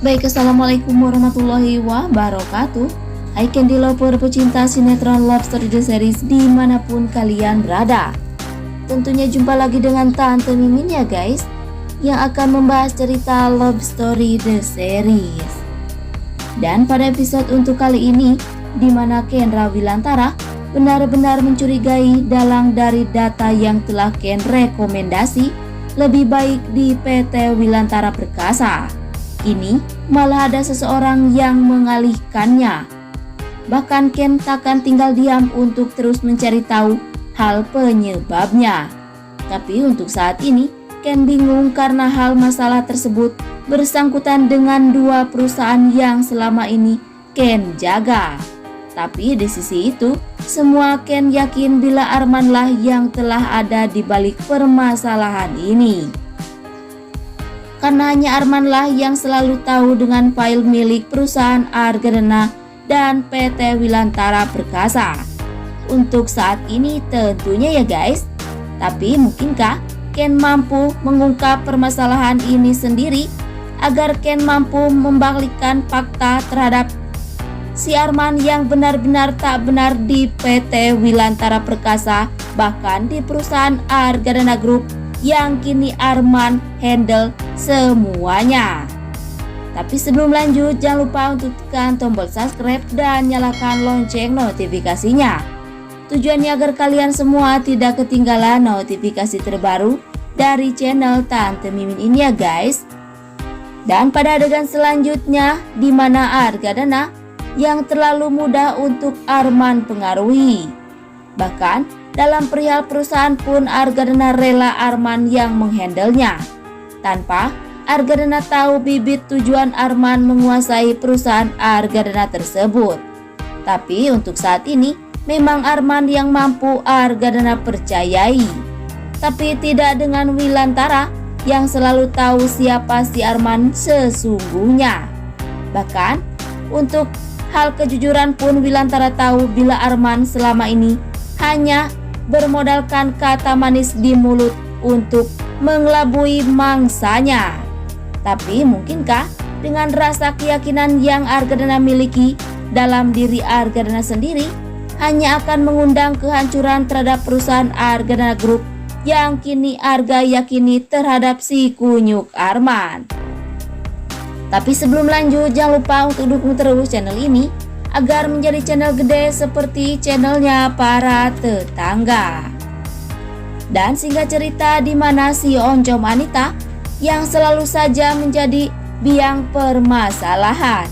Baik, assalamualaikum warahmatullahi wabarakatuh. Hai Candy Lover pecinta sinetron Love Story The Series dimanapun kalian berada. Tentunya jumpa lagi dengan Tante Mimin ya guys, yang akan membahas cerita Love Story The Series. Dan pada episode untuk kali ini, dimana Kendra Wilantara benar-benar mencurigai dalang dari data yang telah Ken rekomendasi lebih baik di PT Wilantara Perkasa. Ini malah ada seseorang yang mengalihkannya. Bahkan Ken takkan tinggal diam untuk terus mencari tahu hal penyebabnya. Tapi untuk saat ini Ken bingung karena hal masalah tersebut bersangkutan dengan dua perusahaan yang selama ini Ken jaga. Tapi di sisi itu, semua Ken yakin bila Armanlah yang telah ada di balik permasalahan ini. Karena hanya Armanlah yang selalu tahu dengan file milik perusahaan Argadana dan PT Wilantara Perkasa. Untuk saat ini tentunya ya guys. Tapi mungkinkah Ken mampu mengungkap permasalahan ini sendiri agar Ken mampu membalikkan fakta terhadap si Arman yang benar-benar tak benar di PT Wilantara Perkasa, bahkan di perusahaan Argadana Group yang kini Arman handle semuanya. Tapi sebelum lanjut, jangan lupa untuk tekan tombol subscribe dan nyalakan lonceng notifikasinya. Tujuannya agar kalian semua tidak ketinggalan notifikasi terbaru dari channel Tante Mimin ini ya guys. Dan pada adegan selanjutnya, di mana Argadana yang terlalu mudah untuk Arman pengaruhi. Bahkan dalam perihal perusahaan pun Argadana rela Arman yang menghandlenya. Tanpa Argadana tahu bibit tujuan Arman menguasai perusahaan Argadana tersebut. Tapi untuk saat ini memang Arman yang mampu Argadana percayai. Tapi tidak dengan Wilantara yang selalu tahu siapa si Arman sesungguhnya. Bahkan untuk hal kejujuran pun Wilantara tahu bila Arman selama ini hanya bermodalkan kata manis di mulut untuk mengelabui mangsanya. Tapi mungkinkah dengan rasa keyakinan yang Argadana miliki dalam diri Argadana sendiri hanya akan mengundang kehancuran terhadap perusahaan Argadana Group yang kini Arga yakini terhadap si kunyuk Arman. Tapi sebelum lanjut, jangan lupa untuk dukung terus channel ini agar menjadi channel gede seperti channelnya para tetangga. Dan singkat cerita, di mana si Oncom Anita yang selalu saja menjadi biang permasalahan.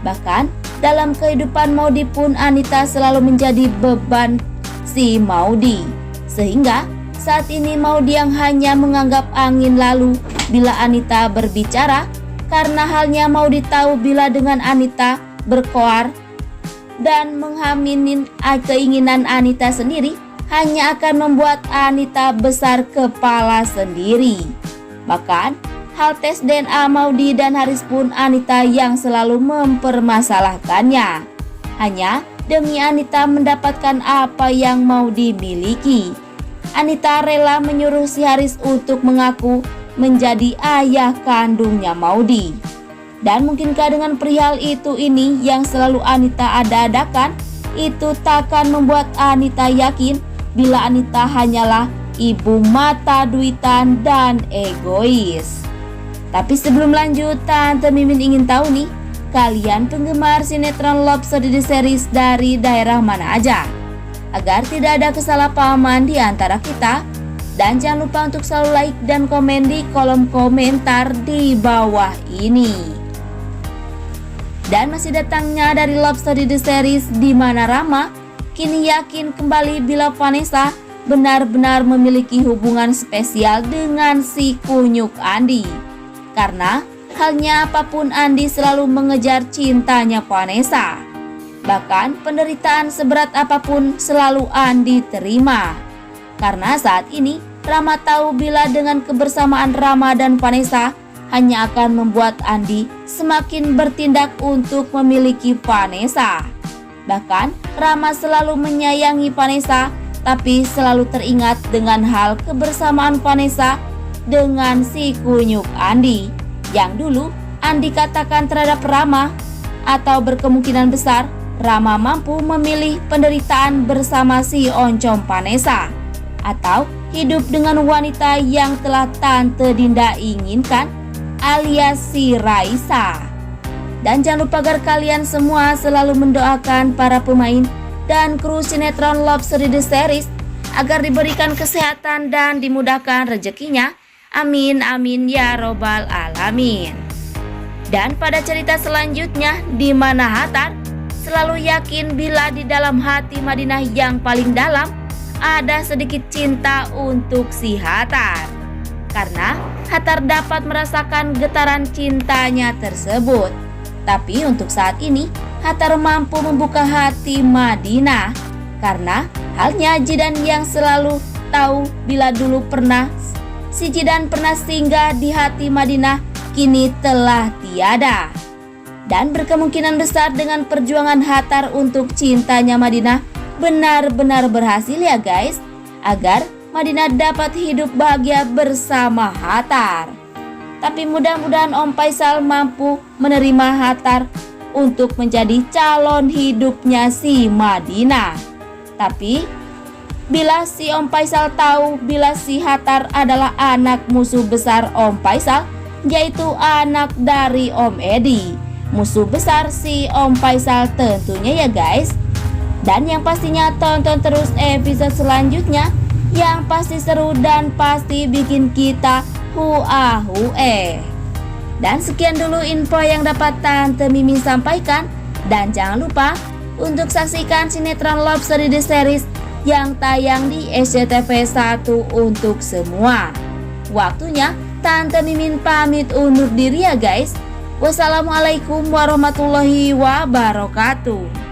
Bahkan dalam kehidupan Maudi pun Anita selalu menjadi beban si Maudi. Sehingga saat ini Maudi yang hanya menganggap angin lalu bila Anita berbicara, karena halnya Maudi tahu bila dengan Anita berkoar dan menghaminin keinginan Anita sendiri hanya akan membuat Anita besar kepala sendiri. Bahkan hal tes DNA Maudi dan Haris pun Anita yang selalu mempermasalahkannya hanya demi Anita mendapatkan apa yang Maudi miliki. Anita rela menyuruh si Haris untuk mengaku menjadi ayah kandungnya Maudi. Dan mungkinkah dengan perihal itu ini yang selalu Anita ada-adakan itu takkan membuat Anita yakin bila Anita hanyalah ibu mata duitan dan egois. Tapi sebelum lanjut, Tante Mimin ingin tahu nih, kalian penggemar sinetron Love Story The Series dari daerah mana aja? Agar tidak ada kesalahpahaman di antara kita. Dan jangan lupa untuk selalu like dan komen di kolom komentar di bawah ini. Dan masih datangnya dari Love Story The Series di mana Rama kini yakin kembali bila Vanessa benar-benar memiliki hubungan spesial dengan si kunyuk Andi. Karena halnya apapun Andi selalu mengejar cintanya Vanessa. Bahkan penderitaan seberat apapun selalu Andi terima. Karena saat ini Rama tahu bila dengan kebersamaan Rama dan Vanessa hanya akan membuat Andi semakin bertindak untuk memiliki Vanessa. Bahkan Rama selalu menyayangi Vanessa, tapi selalu teringat dengan hal kebersamaan Vanessa dengan si kunyuk Andi yang dulu Andi katakan terhadap Rama, atau berkemungkinan besar Rama mampu memilih penderitaan bersama si Oncom Vanessa atau hidup dengan wanita yang telah Tante Dinda inginkan, alias si Raisa. Dan jangan lupa agar kalian semua selalu mendoakan para pemain dan kru sinetron Love Story The Series agar diberikan kesehatan dan dimudahkan rezekinya. Amin amin ya robbal alamin. Dan pada cerita selanjutnya, di mana Hattar selalu yakin bila di dalam hati Madinah yang paling dalam ada sedikit cinta untuk si Hattar, karena Hattar dapat merasakan getaran cintanya tersebut. Tapi untuk saat ini Hattar mampu membuka hati Madinah, karena halnya Jidan yang selalu tahu bila dulu si Jidan pernah singgah di hati Madinah kini telah tiada. Dan berkemungkinan besar dengan perjuangan Hattar untuk cintanya Madinah benar-benar berhasil ya guys, agar Madinah dapat hidup bahagia bersama Hattar. Tapi mudah-mudahan Om Faisal mampu menerima Hattar untuk menjadi calon hidupnya si Madinah. Tapi bila si Om Faisal tahu bila si Hattar adalah anak musuh besar Om Faisal, yaitu anak dari Om Edi, musuh besar si Om Faisal tentunya ya guys. Dan yang pastinya tonton terus episode selanjutnya yang pasti seru dan pasti bikin kita hue. Dan sekian dulu info yang dapat Tante Mimin sampaikan. Dan jangan lupa untuk saksikan sinetron Love Story The Series yang tayang di SCTV 1 untuk semua. Waktunya Tante Mimin pamit undur diri ya guys. Wassalamualaikum warahmatullahi wabarakatuh.